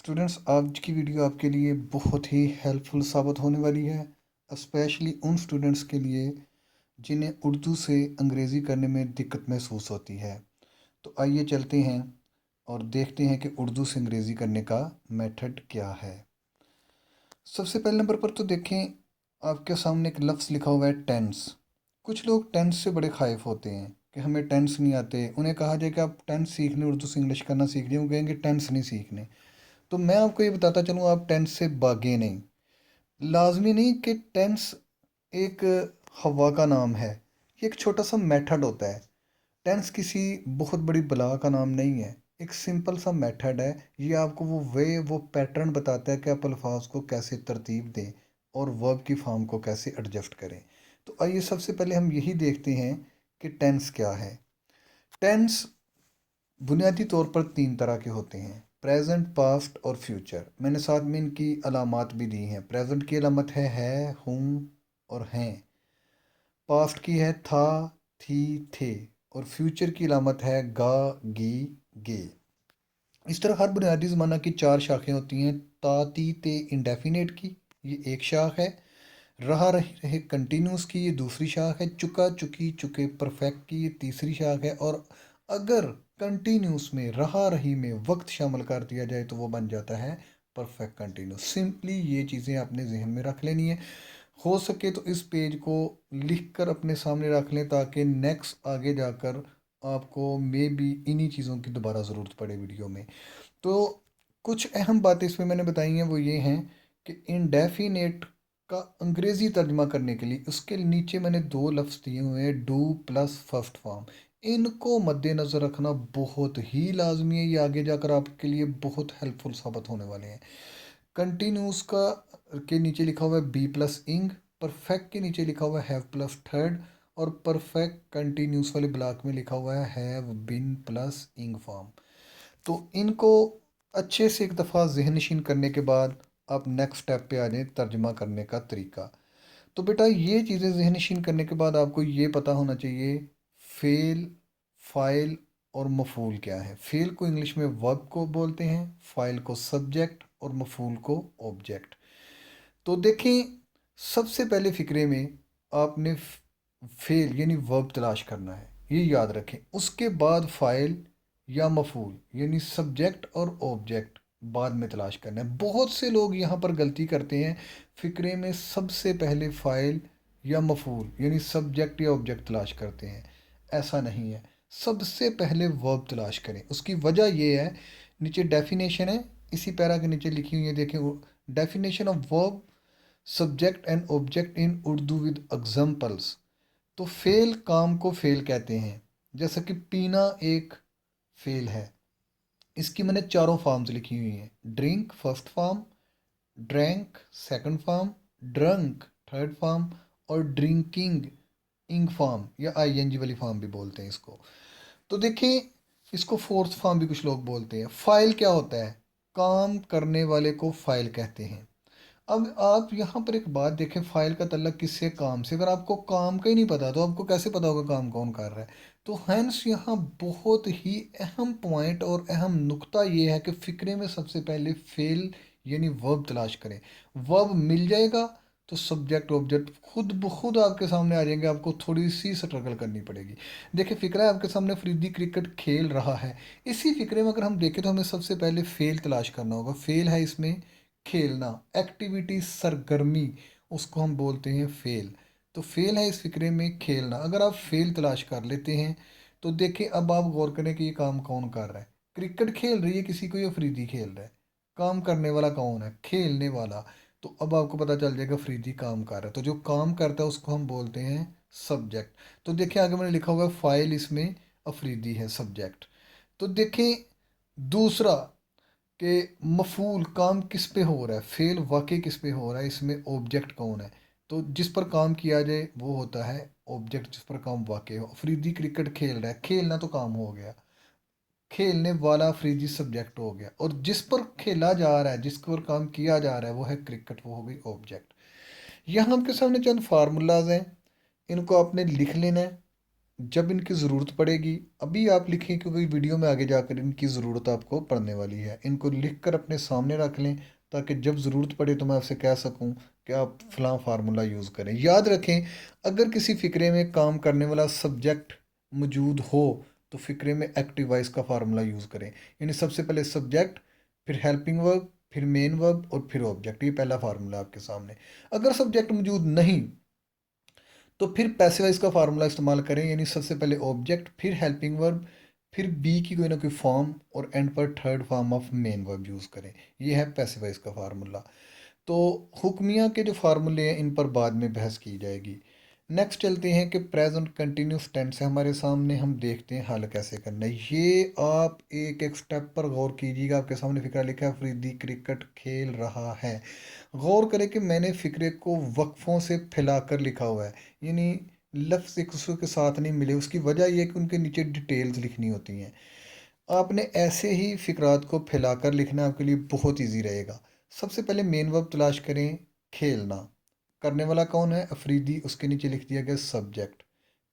Students, आज की video आपके लिए बहुत ही हेल्पफुल साबित होने वाली है। स्पेशली उन स्टूडेंट्स के लिए जिन्हें उर्दू से अंग्रेज़ी करने में दिक्कत महसूस होती है। तो आइए चलते हैं और देखते हैं कि उर्दू से अंग्रेज़ी करने का मेथड क्या है। सबसे पहले नंबर पर तो देखें, आपके सामने एक लफ्ज़ लिखा हुआ है टेंस। कुछ लोग टेंस से बड़े खाइफ होते हैं कि हमें टेंस नहीं आते। उन्हें कहा जाए कि आप टेंस सीखने, उर्दू से इंग्लिश करना सीखने, वो कहेंगे टेंस नहीं सीखने। तो मैं आपको ये बताता चलूँ, आप टेंस से भागे नहीं। लाजमी नहीं कि टेंस एक हवा का नाम है। ये एक छोटा सा मेथड होता है। टेंस किसी बहुत बड़ी बला का नाम नहीं है। एक सिंपल सा मेथड है। ये आपको वो पैटर्न बताता है कि आप अल्फाज को कैसे तरतीब दें और वर्ब की फॉर्म को कैसे एडजस्ट करें। तो आइए सबसे पहले हम यही देखते हैं कि टेंस क्या है। टेंस बुनियादी तौर पर तीन तरह के होते हैं: प्रेजेंट, पास्ट और फ्यूचर। मैंने साथ में इनकी अलामात भी दी हैं। प्रेजेंट की अलामत है, हूँ और हैं। पास्ट की है था, थी, थे। और फ्यूचर की अलामत है गा, गी, गे। इस तरह हर बुनियादी ज़माना की चार शाखें होती हैं। ता, ती, ते इंडेफिनेट की, ये एक शाख है। रहा, रहे, रहे कंटिन्यूस की, ये दूसरी शाख है। चुका, चुकी, चुके परफेक्ट की, ये तीसरी शाख है। और अगर कंटिन्यूस में, रहा रही में वक्त शामिल कर दिया जाए तो वो बन जाता है परफेक्ट कंटिन्यूस। सिंपली ये चीज़ें आपने जहन में रख लेनी है। हो सके तो इस पेज को लिख कर अपने सामने रख लें ताकि नेक्स्ट आगे जाकर आपको मे बी इन्हीं चीज़ों की दोबारा ज़रूरत पड़े वीडियो में। तो कुछ अहम बातें इसमें मैंने बताई हैं, वो ये हैं कि इंडेफिनेट का अंग्रेज़ी तर्जमा करने के लिए उसके नीचे मैंने दो लफ्ज़ दिए हुए हैं, डू प्लस फर्स्ट फॉर्म। इनको मद्देनज़र रखना बहुत ही लाजमी है। ये आगे जाकर आपके लिए बहुत हेल्पफुल साबित होने वाले हैं। कंटिन्यूस का के नीचे लिखा हुआ है बी प्लस इंग। परफेक्ट के नीचे लिखा हुआ है हैव प्लस थर्ड। और परफेक्ट कंटिन्यूस वाले ब्लॉक में लिखा हुआ है हैव बिन प्लस इंग फॉर्म। तो इनको अच्छे से एक दफ़ा ज़हन नशीन करने के बाद आप नेक्स्ट स्टेप पे आ जाएं, तर्जमा करने का तरीका। तो बेटा, ये चीज़ें ज़हन नशीन करने के बाद आपको ये पता होना चाहिए फ़ेल, फ़ाइल और मफ़ूल क्या है। फ़ेल को इंग्लिश में वर्ब को बोलते हैं, फ़ाइल को सब्जेक्ट और मफ़ूल को ऑब्जेक्ट। तो देखें, सबसे पहले फ़िक्रे में आपने फ़ेल यानी वर्ब तलाश करना है, ये याद रखें। उसके बाद फ़ाइल या मफ़ूल यानी सब्जेक्ट और ऑब्जेक्ट बाद में तलाश करना है। बहुत से लोग यहाँ पर गलती करते हैं, फ़िक्रे में सबसे पहले फ़ाइल या मफ़ूल यानी सब्जेक्ट या ऑब्जेक्ट तलाश करते हैं। ऐसा नहीं है, सबसे पहले वर्ब तलाश करें। उसकी वजह ये है, नीचे डेफिनेशन है, इसी पैरा के नीचे लिखी हुई है, देखें। Definition of verb, subject and object in Urdu with examples. तो फेल काम को फेल कहते हैं। जैसा कि पीना एक फेल है। इसकी मैंने चारों फॉर्म्स लिखी हुई हैं: drink first form, drank second form, drunk third form और ड्रिंकिंग इंग फॉर्म या आईएनजी वाली फॉर्म भी बोलते हैं इसको। तो देखिए, इसको फोर्थ फॉर्म भी कुछ लोग बोलते हैं। फाइल क्या होता है? काम करने वाले को फाइल कहते हैं। अब आप यहाँ पर एक बात देखें, फाइल का तल्लक किससे? काम से। अगर आपको काम का ही नहीं पता तो आपको कैसे पता होगा काम कौन कर रहा है? तो हैंस यहाँ बहुत ही अहम पॉइंट और अहम नुक्ता ये है कि फ़िक्रे में सबसे पहले फेल यानी वर्ब तलाश करें। वर्ब मिल जाएगा तो सब्जेक्ट ऑब्जेक्ट खुद ब खुद आपके सामने आ जाएंगे। आपको थोड़ी सी स्ट्रगल करनी पड़ेगी। देखिए, फ़िक्रा है आपके सामने, फरीदी क्रिकेट खेल रहा है। इसी फ़िक्रे में अगर हम देखें तो हमें सबसे पहले फेल तलाश करना होगा। फेल है इसमें खेलना, एक्टिविटी, सरगर्मी, उसको हम बोलते हैं फेल। तो फेल है इस फिक्रे में खेलना। अगर आप फेल तलाश कर लेते हैं तो देखिए, अब आप गौर करें कि ये काम कौन कर रहा है। क्रिकेट खेल रही है किसी को, या अफरीदी खेल रहा है? काम करने वाला कौन है? खेलने वाला। तो अब आपको पता चल जाएगा अफरीदी काम कर रहा है। तो जो काम करता है उसको हम बोलते हैं सब्जेक्ट। तो देखिए, आगे मैंने लिखा हुआ है फाइल, इसमें अफरीदी है सब्जेक्ट। तो देखिए, दूसरा कि मफूल काम किस पे हो रहा है, फेल वाकई किस पे हो रहा है, इसमें ऑब्जेक्ट कौन है? तो जिस पर काम किया जाए वो होता है ऑब्जेक्ट, जिस पर काम वाकई हो। अफरीदी क्रिकेट खेल रहा है, खेलना तो काम हो गया, खेलने वाला अफरीदी सब्जेक्ट हो गया। और जिस पर खेला जा रहा है, जिस पर काम किया जा रहा है, वो है क्रिकेट, वो हो गई ऑब्जेक्ट। यहाँ आपके सामने चंद फार्मूलाज हैं, इनको आपने लिख लेना है। जब इनकी ज़रूरत पड़ेगी, अभी आप लिखें क्योंकि वीडियो में आगे जाकर इनकी ज़रूरत आपको पड़ने वाली है। इनको लिख कर अपने सामने रख लें ताकि जब ज़रूरत पड़े तो मैं आपसे कह सकूं कि आप फ़लाँ फार्मूला यूज़ करें। याद रखें, अगर किसी फ़िक्रे में काम करने वाला सब्जेक्ट मौजूद हो तो फ़िक्रे में एक्टिव वॉइस का फार्मूला यूज़ करें। यानी सबसे पहले सब्जेक्ट, फिर हेल्पिंग वर्ब, फिर मेन वर्ब और फिर ऑब्जेक्ट। ये पहला फार्मूला आपके सामने। अगर सब्जेक्ट मौजूद नहीं तो फिर पैसिव वॉइस का फार्मूला इस्तेमाल करें, यानी सबसे पहले ऑब्जेक्ट, फिर हेल्पिंग वर्ब, फिर बी की कोई ना कोई फॉर्म और एंड पर third form of main verb use करें। ये है पैसिव वॉइस का फार्मूला। तो हुक्मिया के जो फार्मूले हैं इन पर बाद में बहस की जाएगी। नेक्स्ट चलते हैं कि प्रेजेंट कंटिन्यूस टेंस है हमारे सामने, हम देखते हैं हल कैसे करना है। ये आप एक एक स्टेप पर गौर कीजिएगा। आपके सामने फिक्रा लिखा है, फरीदी क्रिकेट खेल रहा है। गौर करें कि मैंने फिक्रे को वक्फों से फैलाकर लिखा हुआ है, यानी लफ्ज़ एक दूसरे के साथ नहीं मिले। उसकी वजह यह है कि उनके नीचे डिटेल्स लिखनी होती हैं। आपने ऐसे ही फिक्रात को फैलाकर लिखना आपके लिए बहुत ईजी रहेगा। सबसे पहले मेन वर्ब तलाश करें, खेलना। करने वाला कौन है? अफरीदी। उसके नीचे लिख दिया गया सब्जेक्ट।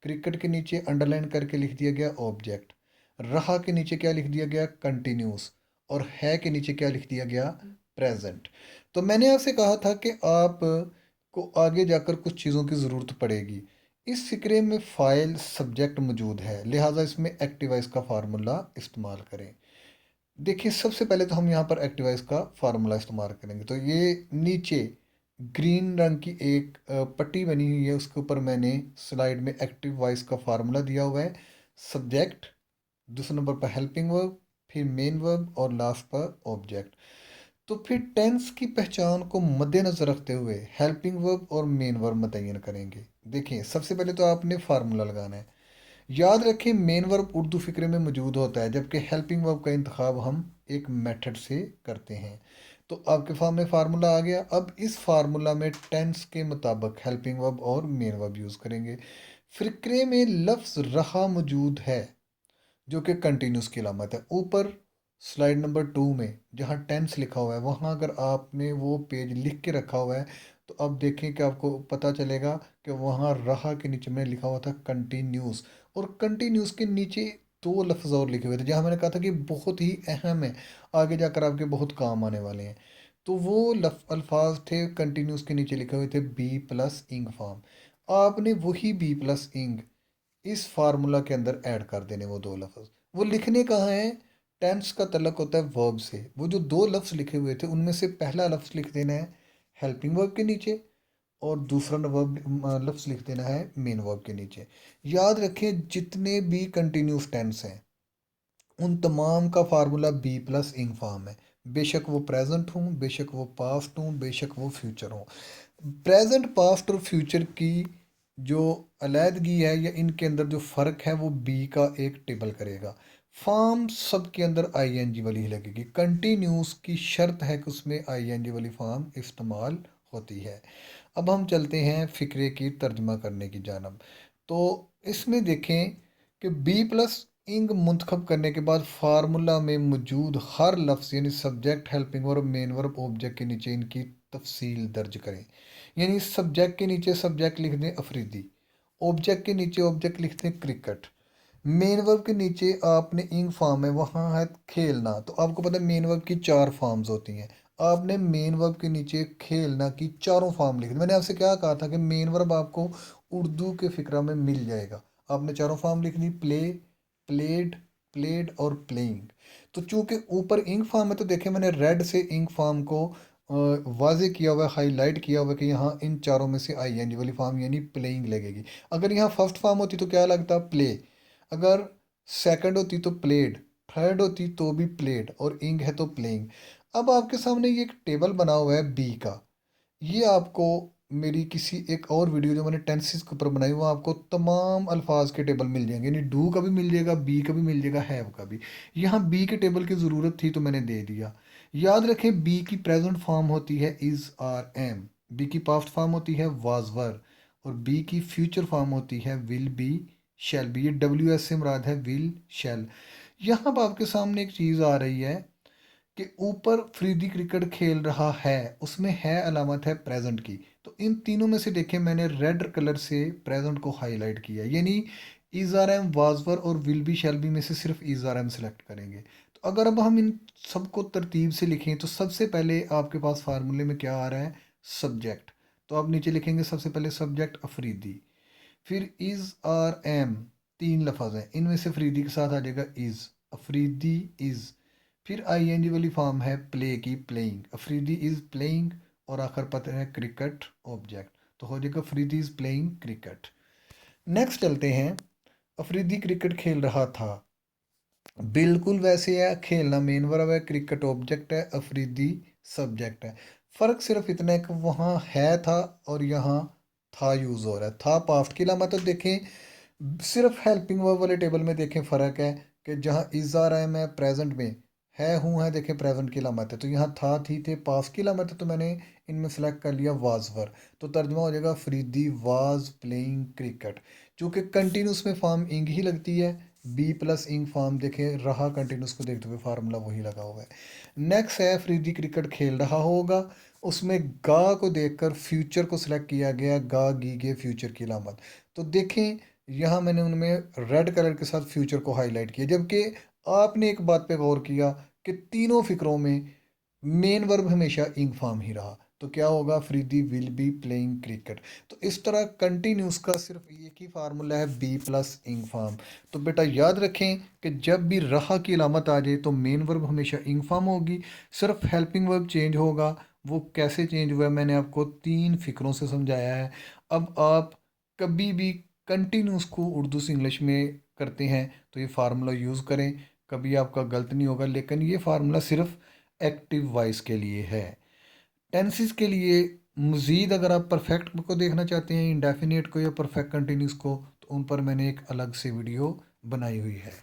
क्रिकेट के नीचे अंडरलाइन करके लिख दिया गया ऑब्जेक्ट। रहा के नीचे क्या लिख दिया गया? कंटिन्यूस। और है के नीचे क्या लिख दिया गया? प्रेजेंट। तो मैंने आपसे कहा था कि आप को आगे जाकर कुछ चीज़ों की ज़रूरत पड़ेगी। इस फिक्रे में फ़ाइल सब्जेक्ट मौजूद है, लिहाजा इसमें एक्टिवाइज का फार्मूला इस्तेमाल करें। देखिए, सबसे पहले तो हम यहाँ पर एक्टिवाइज का फार्मूला इस्तेमाल करेंगे। तो ये नीचे ग्रीन रंग की एक पट्टी बनी हुई है, उसके ऊपर मैंने स्लाइड में एक्टिव वॉइस का फार्मूला दिया हुआ है। सब्जेक्ट, दूसरे नंबर पर हेल्पिंग वर्ब, फिर मेन वर्ब और लास्ट पर ऑब्जेक्ट। तो फिर टेंस की पहचान को मद्देनजर रखते हुए हेल्पिंग वर्ब और मेन वर्ब मुतय्यन करेंगे। देखिए, सबसे पहले तो आपने फार्मूला लगाना है। याद रखें, मेन वर्ब उर्दू फिक्रे में मौजूद होता है, जबकि हेल्पिंग वर्ब का इंतखाब हम एक मेथड से करते हैं। तो आपके सामने फार्मूला आ गया। अब इस फार्मूला में टेंस के मुताबिक हेल्पिंग वर्ब और मेन वर्ब यूज़ करेंगे। फिक्रे में लफ्ज़ रहा मौजूद है जो कि कंटिन्यूस की अलामत है। ऊपर स्लाइड नंबर 2 में जहाँ टेंस लिखा हुआ है, वहाँ अगर आपने वो पेज लिख के रखा हुआ है तो अब देखें कि आपको पता चलेगा कि वहाँ रहा के नीचे में लिखा हुआ था कंटिन्यूस। और कंटिन्यूस के नीचे दो लफ्ज़ और लिखे हुए थे जहाँ मैंने कहा था कि बहुत ही अहम है, आगे जाकर आपके बहुत काम आने वाले हैं। तो वो अल्फाज थे कंटिन्यूस के नीचे लिखे हुए थे बी प्लस इंग फॉर्म। आपने वही बी प्लस इंग इस फार्मूला के अंदर ऐड कर देने वो दो लफ्ज़। वो लिखने कहाँ हैं? टेंस का तल्लक होता है वर्ब से। वो जो दो लफ्ज़ लिखे हुए थे उनमें से पहला लफ्ज़ लिख देना है हेल्पिंग वर्ब के नीचे और दूसरा वर्ब लफ्ज़ लिख देना है मेन वर्ब के नीचे। याद रखें, जितने भी कंटिन्यूस टेंस हैं उन तमाम का फार्मूला बी प्लस इंग फॉर्म है। बेशक वो प्रेजेंट हूँ, बेशक वो पास्ट हूँ, बेशक वो फ्यूचर हूँ। प्रेजेंट, पास्ट और फ्यूचर की जो अलहदगी है या इनके अंदर जो फ़र्क है वो बी का एक टेबल करेगा। फॉर्म सब के अंदर आई एन जी वाली ही लगेगी। कंटिन्यूस की शर्त है कि उसमें आई एन जी वाली फॉर्म इस्तेमाल होती है। अब हम चलते हैं फ़िक्रे की तर्जमा करने की जानब। तो इसमें देखें कि बी प्लस इंग मुंतखब करने के बाद फार्मूला में मौजूद हर लफ्ज़ यानी subject, helping verb, main verb, object के नीचे इनकी तफसील दर्ज करें। यानी सब्जेक्ट के नीचे सब्जेक्ट लिख दें अफरीदी, ऑब्जेक्ट के नीचे ऑब्जेक्ट लिख दें क्रिकेट, मेन वर्ब के नीचे आपने इंग फॉर्म है वहाँ है खेलना। तो आपको पता है मेन वर्ब की चार फॉर्म्स होती हैं। आपने मेन वर्ब के नीचे खेलना की चारों फॉर्म लिख दी। मैंने आपसे क्या कहा था कि मेन वर्ब आपको उर्दू के फिक्रा में मिल जाएगा। आपने चारों फॉर्म लिख दी, प्ले, प्लेड, प्लेड और प्लेइंग। तो चूंकि ऊपर इंक फॉर्म है तो देखें मैंने रेड से इंक फॉर्म को वाजे किया हुआ है, हाईलाइट किया हुआ है कि यहाँ इन चारों में से आई एन जी वाली फॉर्म यानी प्लेइंग लगेगी। अगर यहाँ फर्स्ट फॉर्म होती तो क्या लगता? प्ले। अगर सेकंड होती तो प्लेड, थर्ड होती तो भी प्लेड और इंग है तो प्लेइंग। अब आपके सामने ये एक टेबल बना हुआ है बी का। ये आपको मेरी किसी एक और वीडियो जो मैंने टेंसेस के ऊपर बनाई वो आपको तमाम अल्फाज के टेबल मिल जाएंगे, यानी डू का भी मिल जाएगा, बी का भी मिल जाएगा, हैव का भी। यहाँ बी के टेबल की ज़रूरत थी तो मैंने दे दिया। याद रखें, बी की प्रेजेंट फॉर्म होती है इज़, आर, एम। बी की पास्ट फॉर्म होती है वाज, वर। और बी की फ्यूचर फॉर्म होती है विल, बी, शैल बी। ये डब्ल्यू एस से मुराद है विल, शैल। यहाँ पर आपके सामने एक चीज़ आ रही है कि ऊपर फरीदी क्रिकेट खेल रहा है, उसमें है अलामत है प्रेजेंट की। तो इन तीनों में से देखें मैंने रेड कलर से प्रेजेंट को हाईलाइट किया, यानी is are am, was were और विल बी शैल बी में से सिर्फ इज आर एम सेलेक्ट करेंगे। तो अगर अब हम इन सबको तरतीब से लिखें तो सबसे पहले आपके पास फार्मूले में क्या आ रहा है, सब्जेक्ट। तो आप नीचे लिखेंगे सबसे पहले सब्जेक्ट अफरीदी, फिर इज आर एम, तीन लफज हैं, इनमें से अफरीदी के साथ आ जाएगा इज, अफरीदी इज। फिर आई एन जी वाली फॉर्म है प्ले की, प्लेइंग, अफरीदी इज प्लेइंग, और आखिर पता है क्रिकेट ऑब्जेक्ट, तो हो जाएगा Afridi is playing cricket. Next चलते हैं, अफरीदी क्रिकेट खेल रहा था, बिल्कुल वैसे है, खेलना मेन वर्ब है, क्रिकेट ऑब्जेक्ट है, अफरीदी सब्जेक्ट है। फ़र्क सिर्फ इतना है कि वहाँ है था और यहाँ था यूज़ हो रहा है, था पास्ट की लामत। तो देखें सिर्फ हेल्पिंग वर्ब वाले टेबल में देखें फ़र्क है कि जहाँ इज़ आ रहा है मैं प्रेजेंट में, है हूँ है देखें प्रेजेंट की लामत है, तो यहाँ था थी थे पास्ट की लामत है, तो मैंने इनमें सेलेक्ट कर लिया वाज वर। तो तर्जमा हो जाएगा फरीदी वाज प्लेइंग क्रिकेट। चूँकि कंटिन्यूस में फॉर्म इंग ही लगती है, बी प्लस इंग फॉर्म देखें रहा कंटिन्यूस को देखते हुए फार्मूला वही लगा हुआ है। नेक्स्ट है फरीदी क्रिकेट खेल रहा होगा, उसमें गा को देखकर फ्यूचर को सिलेक्ट किया गया, गा गी गे फ्यूचर की लामत। तो देखें यहाँ मैंने उनमें रेड कलर के साथ फ्यूचर को हाईलाइट किया, जबकि आपने एक बात पे गौर किया कि तीनों फिक्रों में मेन वर्ब हमेशा इंग फॉर्म ही रहा। तो क्या होगा, Faridi will be playing cricket. तो इस तरह कंटिन्यूस का सिर्फ एक ही फार्मूला है, बी प्लस इंग फॉर्म। तो बेटा याद रखें कि जब भी रहा की अलामत आ जाए तो मेन वर्ब हमेशा इंग फॉर्म होगी, सिर्फ हेल्पिंग वर्ब चेंज होगा। वो कैसे चेंज हुआ है मैंने आपको तीन फिक्रों से समझाया है। अब आप कभी भी कंटिन्यूस को उर्दू से इंग्लिश में करते हैं तो ये फार्मूला यूज़ करें, कभी आपका गलत नहीं होगा। लेकिन ये फार्मूला सिर्फ एक्टिव वॉइस के लिए है। टेंसेस के लिए मज़ीद अगर आप परफेक्ट को देखना चाहते हैं, इंडेफिनिट को या परफेक्ट कंटिन्यूस को, तो उन पर मैंने एक अलग से वीडियो बनाई हुई है।